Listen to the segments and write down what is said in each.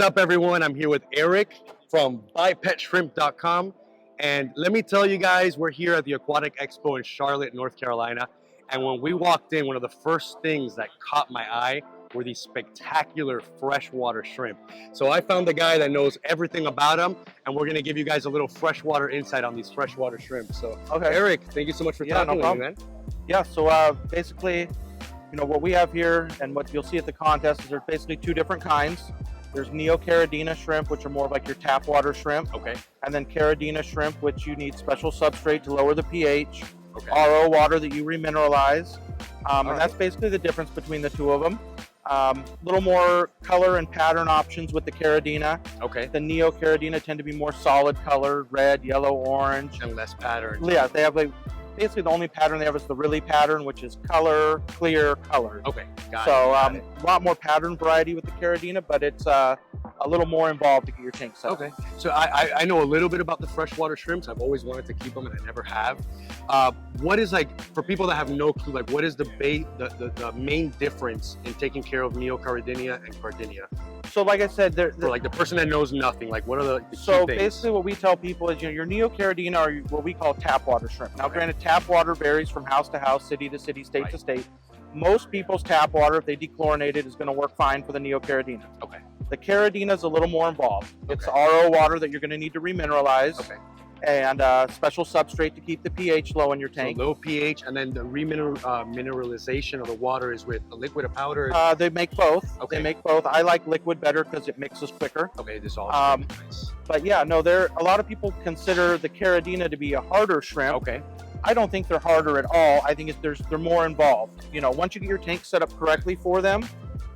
up, everyone? I'm here with Eric from buypetshrimp.com. And let me tell you guys, we're here at the Aquatic Expo in Charlotte, North Carolina. And when we walked in, one of the first things that caught my eye were these spectacular freshwater shrimp. So I found the guy that knows everything about them, and we're gonna give you guys a little freshwater insight on these freshwater shrimp. So, okay, Eric, thank you so much for talking with me, man. Yeah, so basically, you know, what we have here and what you'll see at the contest is there's basically two different kinds. There's Neocaridina shrimp, which are more like your tap water shrimp. Okay. And then Caridina shrimp, which you need special substrate to lower the pH. Okay. RO water that you remineralize. And that's basically the difference between the two of them. A little more color and pattern options with the Caridina. Okay. The Neocaridina tend to be more solid color, red, yellow, orange. And less pattern. Yeah, they have like, basically the only pattern they have is the really pattern, which is color, clear, color. Okay, got it. A lot more pattern variety with the Caridina, but it's a little more involved to get your tank set up. Okay, so I know a little bit about the freshwater shrimps. I've always wanted to keep them and I never have. What is, like, for people that have no clue, like what is the main difference in taking care of Neocaridina and Caridina? So like I said, for like the person that knows nothing, like what are the key so things? Basically what we tell people is, you know, your Neocaridina are what we call tap water shrimp. Now granted, tap water varies from house to house, city to city, state to state. Most people's tap water, if they dechlorinate it, is going to work fine for the Neocaridina. Okay. The Caridina is a little more involved. It's RO water that you're going to need to remineralize. Okay. And special substrate to keep the pH low in your tank. So low pH, and then the mineralization of the water is with a liquid or powder? They make both. Okay. They make both. I like liquid better because it mixes quicker. Okay, this all nice. But yeah, no, a lot of people consider the Caridina to be a harder shrimp. Okay. I don't think they're harder at all. I think they're more involved. You know, once you get your tank set up correctly for them,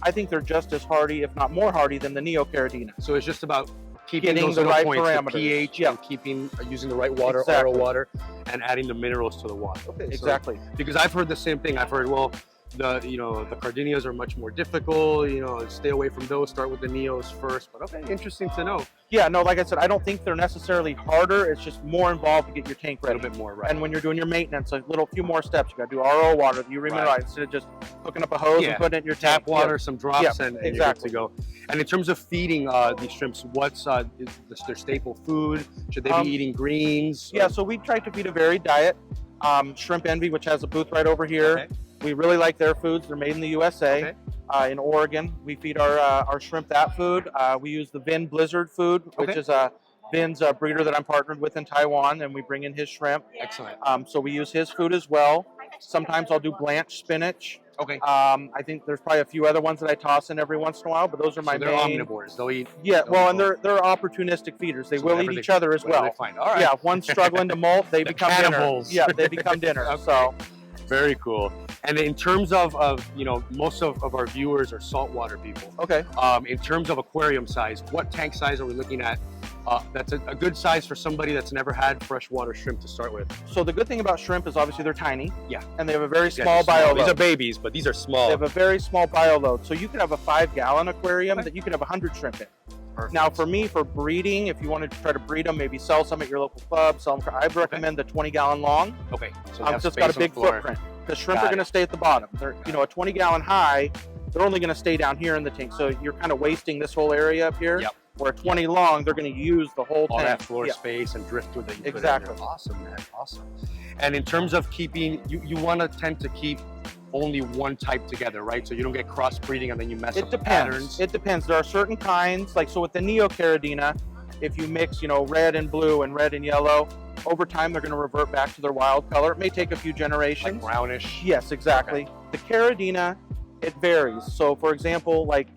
I think they're just as hardy, if not more hardy, than the Neocaridina. So it's just about keeping those the right points, parameters, the pH, and using the right water, RO water, and adding the minerals to the water. Okay, exactly. So, because I've heard the same thing. I've heard, well, the Cardinias are much more difficult. You know, stay away from those. Start with the Neos first. But okay, interesting to know. Yeah, no, like I said, I don't think they're necessarily harder. It's just more involved to get your tank ready. A little bit more, right? And when you're doing your maintenance, a few more steps. You got to do RO water. You remineralize instead of just hooking up a hose and putting it in your tap tank. water, some drops, and you're good to go. And in terms of feeding these shrimps, what's their staple food? Should they be eating greens? Yeah, so we try to feed a varied diet. Shrimp Envy, which has a booth right over here. Okay. We really like their foods. They're made in the USA. Okay. In Oregon, we feed our shrimp that food. We use the Vin Blizzard food, which is Vin's a breeder that I'm partnered with in Taiwan, and we bring in his shrimp. Excellent. So we use his food as well. Sometimes I'll do blanched spinach. Okay. I think there's probably a few other ones that I toss in every once in a while, but those are my main. They're omnivores. They'll eat. Yeah, well, and they're opportunistic feeders. They will eat each other as well. All right. Yeah, if one's struggling to molt, they become cannibals. Dinner. Yeah, they become dinner. Okay. So. Very cool. And in terms of you know, most of our viewers are saltwater people. Okay. In terms of aquarium size, what tank size are we looking at? That's a good size for somebody that's never had freshwater shrimp to start with. So the good thing about shrimp is obviously they're tiny. Yeah. And they have a very small bio load. These are babies, but these are small. They have a very small bio load. So you could have a 5-gallon aquarium that you could have 100 shrimp in. Perfect. Now for me, for breeding, if you wanted to try to breed them, maybe sell some at your local club, sell them I'd recommend the 20-gallon long. Okay. So it's just got a big footprint. Because shrimp are going to stay at the bottom. They're, you know, a 20-gallon high, they're only going to stay down here in the tank. So you're kind of wasting this whole area up here. Yep. Where a 20 long, they're going to use the whole all tank. That floor space and driftwood that you put in there. Awesome, man. Awesome. And in terms of keeping, you want to tend to keep only one type together, right? So you don't get crossbreeding and then you mess up the patterns. It depends. There are certain kinds, like so with the Neocaridina, if you mix, you know, red and blue and red and yellow, over time they're going to revert back to their wild color. It may take a few generations. Like brownish. Yes, exactly. Okay. The Caridina, it varies. So for example, like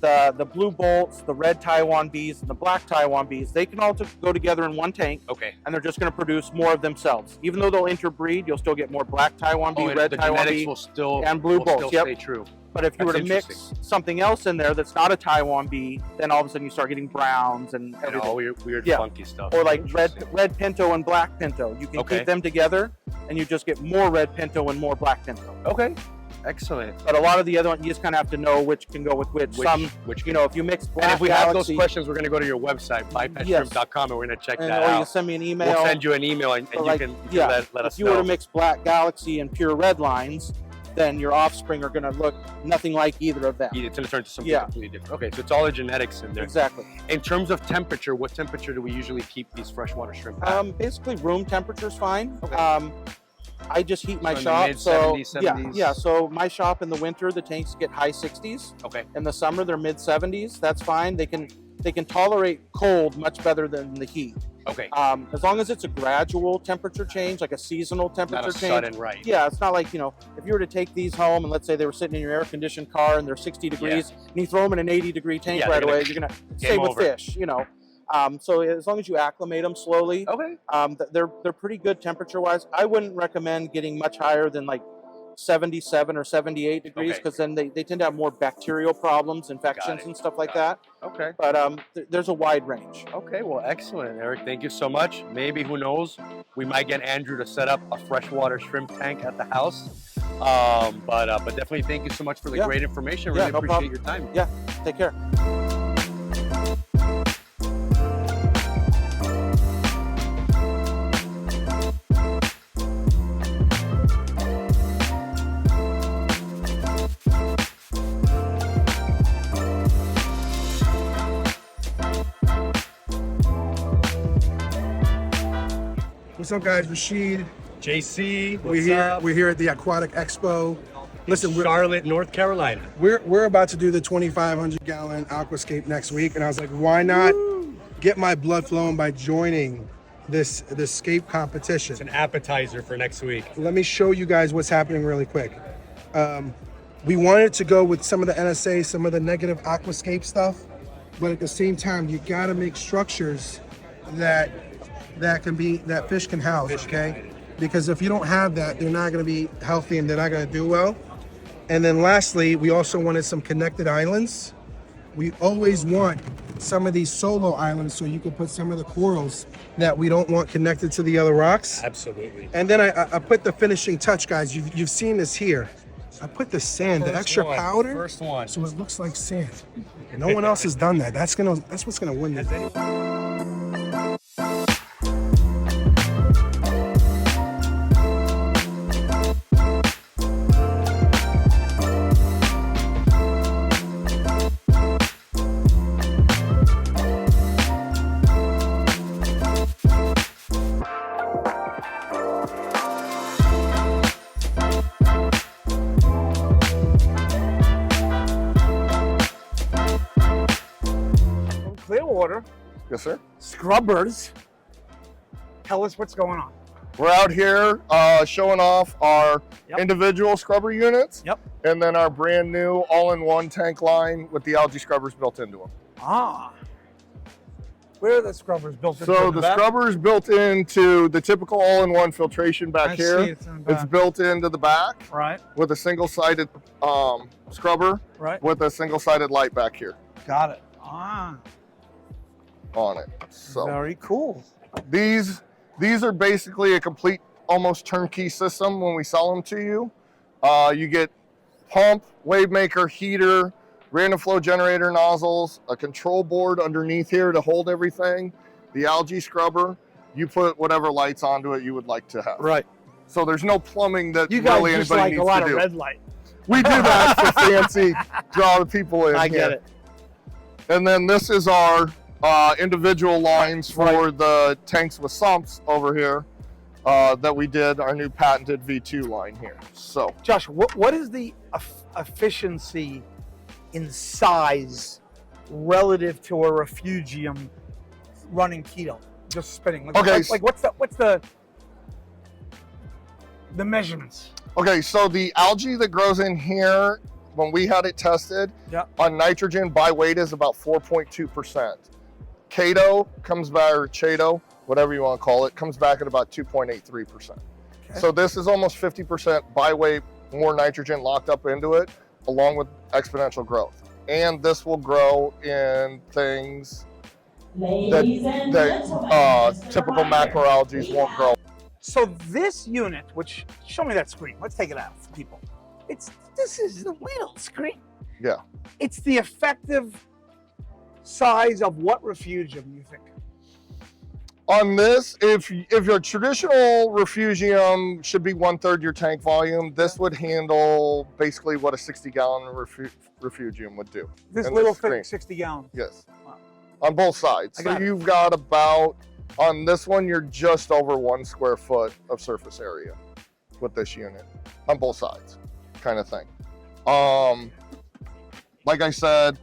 the blue bolts, the red Taiwan bees, and the black Taiwan bees, they can all go together in one tank. Okay. And they're just going to produce more of themselves. Even though they'll interbreed, you'll still get more black Taiwan bee, red Taiwan bee, and blue bolts. Still stay true. But if you were to mix something else in there that's not a Taiwan bee, then all of a sudden you start getting browns and everything. All weird funky stuff. Or like red pinto and black pinto. You can keep them together and you just get more red pinto and more black pinto. Okay. Excellent. But a lot of the other ones, you just kind of have to know which can go with which. Which you know, if you mix black and if we have those questions, we're going to go to your website, buypetshrimp.com, and we're going to check that out. Or you can send me an email. We'll send you an email, and you can let us know. If you were to mix Black Galaxy and Pure Red lines, then your offspring are going to look nothing like either of them. It's going to turn to something completely different. Okay, so it's all the genetics in there. Exactly. In terms of temperature, what temperature do we usually keep these freshwater shrimp at? Basically, room temperature is fine. Okay. I just heat my So in shop. the mid-70s, So 70s? yeah. So my shop in the winter, the tanks get high 60s. Okay. In the summer, they're mid 70s. That's fine. They can tolerate cold much better than the heat. Okay. As long as it's a gradual temperature change, like a seasonal temperature Not a change. sudden, right? Yeah, it's not like, you know, if you were to take these home and let's say they were sitting in your air-conditioned car and they're 60 degrees, and you throw them in an 80-degree tank right away, you're gonna same with fish, you know. So as long as you acclimate them slowly, okay, they're pretty good temperature-wise. I wouldn't recommend getting much higher than like 77 or 78 degrees because then they tend to have more bacterial problems, infections, and stuff like that. Okay. But there's a wide range. Okay, well, excellent, Eric. Thank you so much. Maybe, who knows, we might get Andrew to set up a freshwater shrimp tank at the house. But definitely thank you so much for the great information. Really appreciate your time. Yeah, take care. What's up, guys? Rashid. JC, We're here at the Aquatic Expo. Listen, Charlotte, North Carolina. We're about to do the 2,500-gallon Aquascape next week, and I was like, why not get my blood flowing by joining this scape competition? It's an appetizer for next week. Let me show you guys what's happening really quick. We wanted to go with some of the NSA, some of the negative aquascape stuff, but at the same time, you gotta make structures that fish can house, okay? Because if you don't have that, they're not gonna be healthy and they're not gonna do well. And then lastly, we also wanted some connected islands. We always want some of these solo islands so you can put some of the corals that we don't want connected to the other rocks. Absolutely. And then I put the finishing touch, guys. You've seen this here. I put the sand, the extra powder. First one. So it looks like sand. No one else has done that. That's what's gonna win this. Clearwater. Yes, sir. Scrubbers. Tell us what's going on. We're out here showing off our individual scrubber units. Yep. And then our brand new all-in-one tank line with the algae scrubbers built into them. Ah. Where are the scrubbers built into? So the scrubber's built into the typical all-in-one filtration back here. It's built into the back. Right. With a single-sided scrubber. Right. With a single-sided light back here. Got it. Ah. On it. So very cool. These are basically a complete, almost turnkey system when we sell them to you. You get pump, wave maker, heater, random flow generator nozzles, a control board underneath here to hold everything, the algae scrubber. You put whatever lights onto it you would like to have. Right. So there's no plumbing that you guys really just anybody like needs a lot to of do. red light. We do that for fancy, draw the people in. I get it. And then this is our individual lines for the tanks with sumps over here that we did, our new patented V2 line here. So, Josh, what is the efficiency in size relative to a refugium running keto, just spinning? Like what's the measurements? Okay, so the algae that grows in here, when we had it tested, on nitrogen by weight is about 4.2%. Chaeto comes back, or Chaeto, whatever you want to call it, comes back at about 2.83%. Okay. So this is almost 50% by weight more nitrogen locked up into it, along with exponential growth. And this will grow in things that typical macroalgae won't grow. So this unit, which, show me that screen. Let's take it out for people. This is the little screen. Yeah. It's the effective size of what refugium, you think? On this, if your traditional refugium should be 1/3 your tank volume, this would handle basically what a 60-gallon refugium would do. This little thing, 60 gallons. Yes. Wow. On both sides. So you've got about, on this one, you're just over 1 square foot of surface area with this unit on both sides, kind of thing. Like I said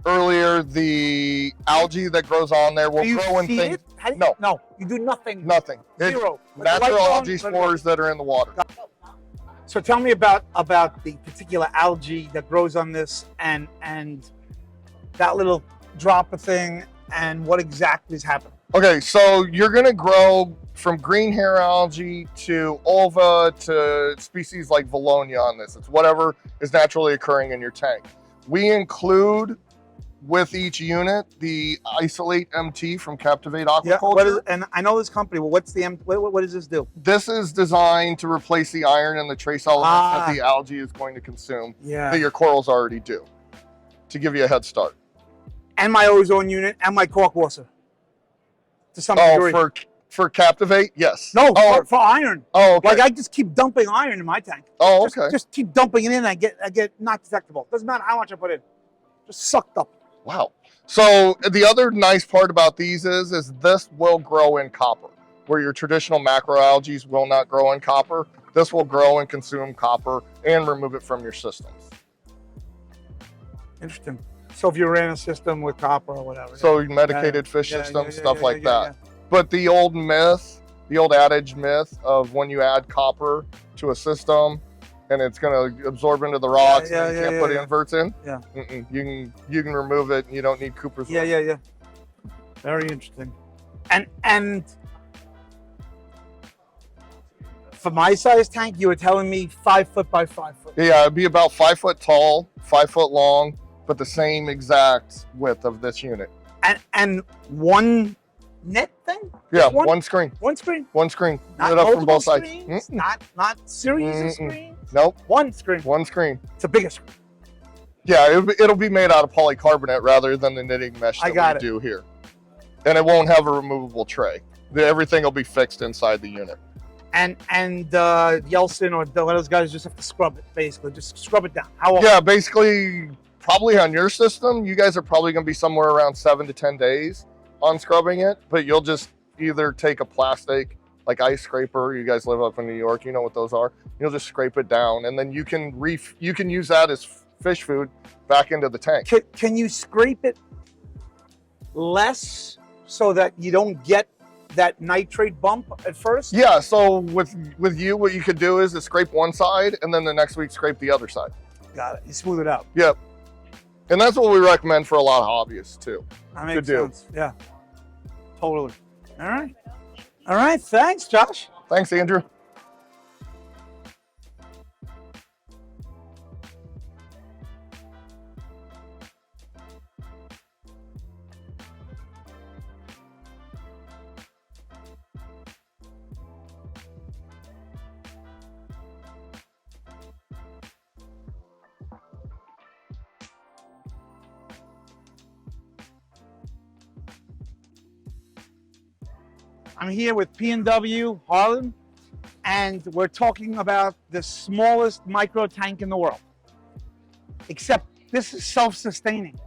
earlier, the algae that grows on there will grow in things. No. No, you do nothing. Nothing. Zero. Natural algae spores that are in the water. So tell me about the particular algae that grows on this and that little drop of thing and what exactly is happening. Okay, so you're gonna grow from green hair algae to ulva to species like Valonia on this. It's whatever is naturally occurring in your tank. We include with each unit the Isolate MT from Captivate Aquaculture. And I know this company. Well, what's the what does this do? This is designed to replace the iron and the trace elements that the algae is going to consume that your corals already do, to give you a head start. And my ozone unit and my cork washer. To some degree. For Captivate, yes. No, for iron. Oh, okay. Like I just keep dumping iron in my tank. Oh, okay. Just keep dumping it in. I get not detectable. Doesn't matter how much I put in. Just sucked up. Wow. So the other nice part about these is this will grow in copper, where your traditional macroalgae will not grow in copper. This will grow and consume copper and remove it from your systems. Interesting. So if you ran a system with copper or whatever. So medicated fish systems, stuff like that. But the old myth, the old adage myth of when you add copper to a system and it's going to absorb into the rocks and you can't put inverts in. Yeah. You can remove it and you don't need Cooper's. Yeah. Very interesting. And for my size tank, you were telling me 5 foot by 5 foot. Yeah, it'd be about 5 foot tall, 5 foot long, but the same exact width of this unit. And one net thing? Yeah, one screen. One screen? One screen. Not up from both sides. Screens, not series of screens? Nope. One screen. One screen. It's a bigger screen. Yeah, it'll be made out of polycarbonate rather than the knitting mesh that we do here. And it won't have a removable tray. Everything will be fixed inside the unit. And Yeltsin or those guys just have to scrub it, basically. Just scrub it down. How often? Yeah, basically, probably on your system, you guys are probably going to be somewhere around 7 to 10 days on scrubbing it. But you'll just either take a plastic, like ice scraper. You guys live up in New York, you know what those are. You'll just scrape it down, and then you can use that as fish food back into the tank. Can you scrape it less so that you don't get that nitrate bump at first? Yeah, so with you, what you could do is scrape one side and then the next week scrape the other side. Got it. You smooth it out. Yep. And that's what we recommend for a lot of hobbyists too. That makes sense. Yeah. Totally. All right. All right. Thanks, Josh. Thanks, Andrew. I'm here with P&W Harlem, and we're talking about the smallest micro tank in the world. Except this is self-sustaining.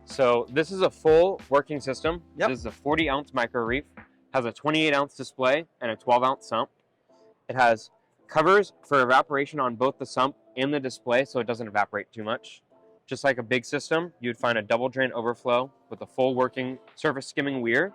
So this is a full working system. Yep. This is a 40-ounce micro reef, has a 28-ounce display and a 12-ounce sump. It has covers for evaporation on both the sump and the display so it doesn't evaporate too much. Just like a big system, you'd find a double drain overflow with a full working surface skimming weir,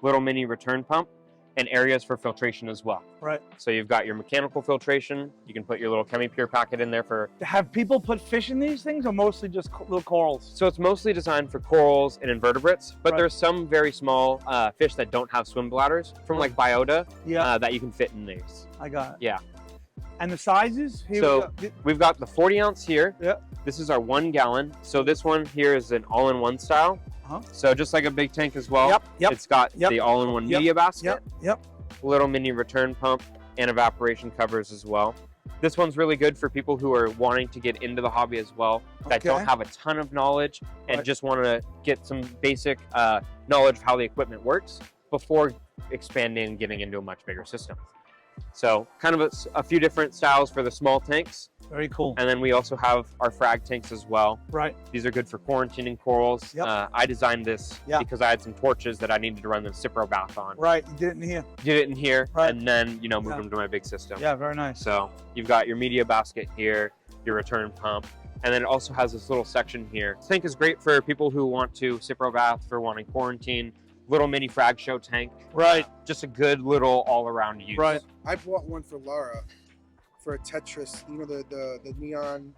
little mini return pump, and areas for filtration as well. Right. So you've got your mechanical filtration. You can put your little ChemiPure packet in there for... Have people put fish in these things or mostly just little corals? So it's mostly designed for corals and invertebrates, but there's some very small fish that don't have swim bladders from like biota that you can fit in these. I got it. Yeah. And the sizes? Here we've got the 40-ounce here. Yeah. This is our 1 gallon. So this one here is an all-in-one style. So just like a big tank as well. Yep. It's got the all-in-one media basket. Yep. Little mini return pump and evaporation covers as well. This one's really good for people who are wanting to get into the hobby as well, that don't have a ton of knowledge and just want to get some basic knowledge of how the equipment works before expanding and getting into a much bigger system. So kind of a few different styles for the small tanks. Very cool. And then we also have our frag tanks as well. Right. These are good for quarantining corals. Yep. I designed this because I had some torches that I needed to run the Cipro bath on. Right, you did it in here. Did it in here, Right. and then, you know, move them to my big system. Yeah, very nice. So you've got your media basket here, your return pump, and then it also has this little section here. This tank is great for people who want to Cipro bath, for wanting quarantine, little mini frag show tank. Right. Just a good little all-around use. Right. I bought one for Laura for a Tetris, you know, the neon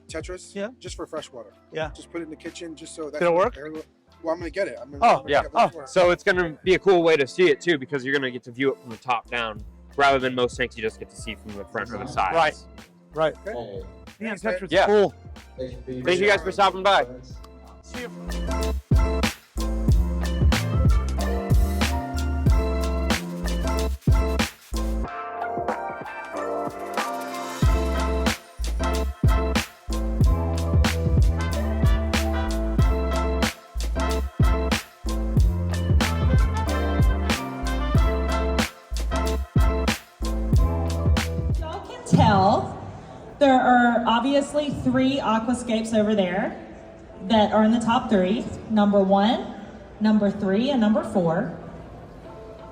Tetris? Yeah. Just for freshwater. Yeah. Just put it in the kitchen just so that. Did it work? Well, I'm going to get it. So it's going to be a cool way to see it too, because you're going to get to view it from the top down, rather than most tanks you just get to see from the front or the sides. Right. Okay. Yeah, Tetris is Yeah. cool. Thank you guys for stopping by. See you. Y'all can tell there are obviously 3 aquascapes over there that are in the top 3. Number 1, number 3, and number 4.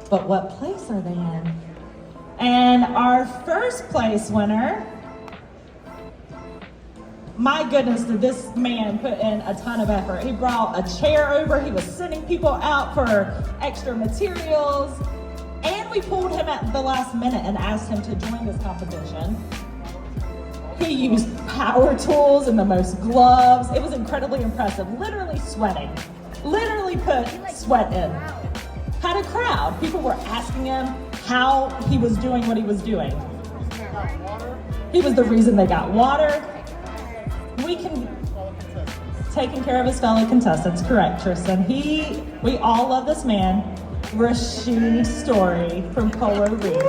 But what place are they in? And our first place winner, my goodness, did this man put in a ton of effort. He brought a chair over, he was sending people out for extra materials, and we pulled him at the last minute and asked him to join this competition. He used power tools and the most gloves. It was incredibly impressive, literally sweating. Literally put sweat in. Had a crowd. People were asking him how he was doing what he was doing. He was the reason they got water. Taking care of his fellow contestants, correct, Tristan. We all love this man, Rashid Story from Polo Reef.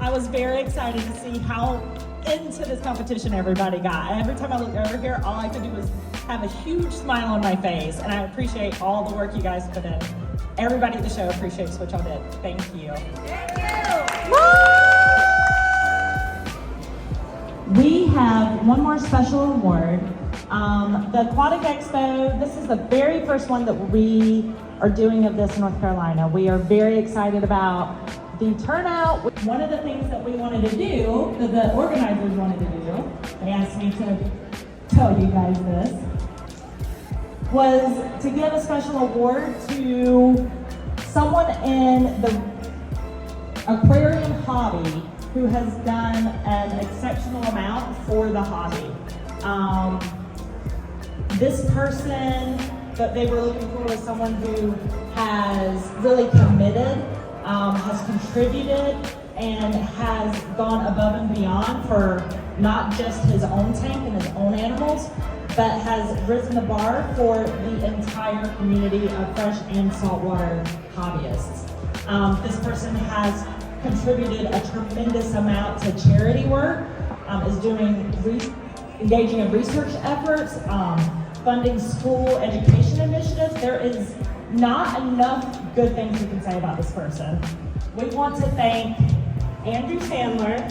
I was very excited to see how into this competition everybody got. Every time I looked over here, all I could do was have a huge smile on my face, and I appreciate all the work you guys put in. Everybody at the show appreciates what y'all did. Thank you. We have one more special award. The Aquatic Expo, this is the very first one that we are doing of this in North Carolina. We are very excited about the turnout. One of the things that we wanted to do, that the organizers wanted to do, they asked me to tell you guys this, was to give a special award to someone in the aquarium hobby who has done an exceptional amount for the hobby. This person that they were looking for was someone who has really committed, has contributed, and has gone above and beyond for not just his own tank and his own animals, but has risen the bar for the entire community of fresh and saltwater hobbyists. This person has contributed a tremendous amount to charity work, is engaging in research efforts, funding school education initiatives. There is not enough good things we can say about this person. We want to thank Andrew Sandler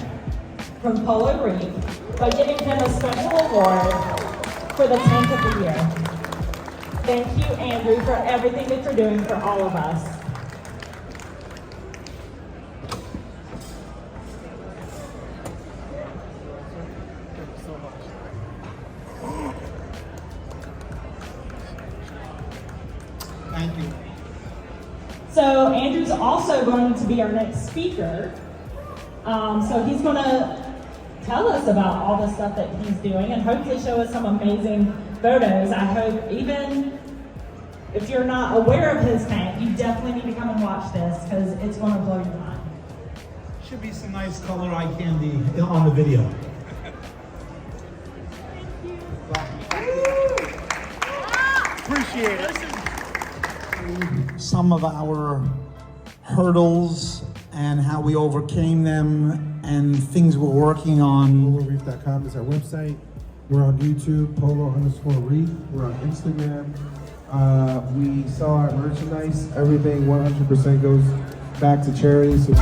from Polo Reef by giving him a special award for the Tank of the Year. Thank you, Andrew, for everything that you're doing for all of us. Thank you. So Andrew's also going to be our next speaker. So he's going to tell us about all the stuff that he's doing and hopefully show us some amazing photos. I hope even if you're not aware of his tank, you definitely need to come and watch this because it's going to blow your mind. Should be some nice color eye candy on the video. Appreciate it. Some of our hurdles and how we overcame them and things we're working on. PoloReef.com is our website. We're on YouTube, Polo_Reef. We're on Instagram. We sell our merchandise. Everything 100% goes back to charity. So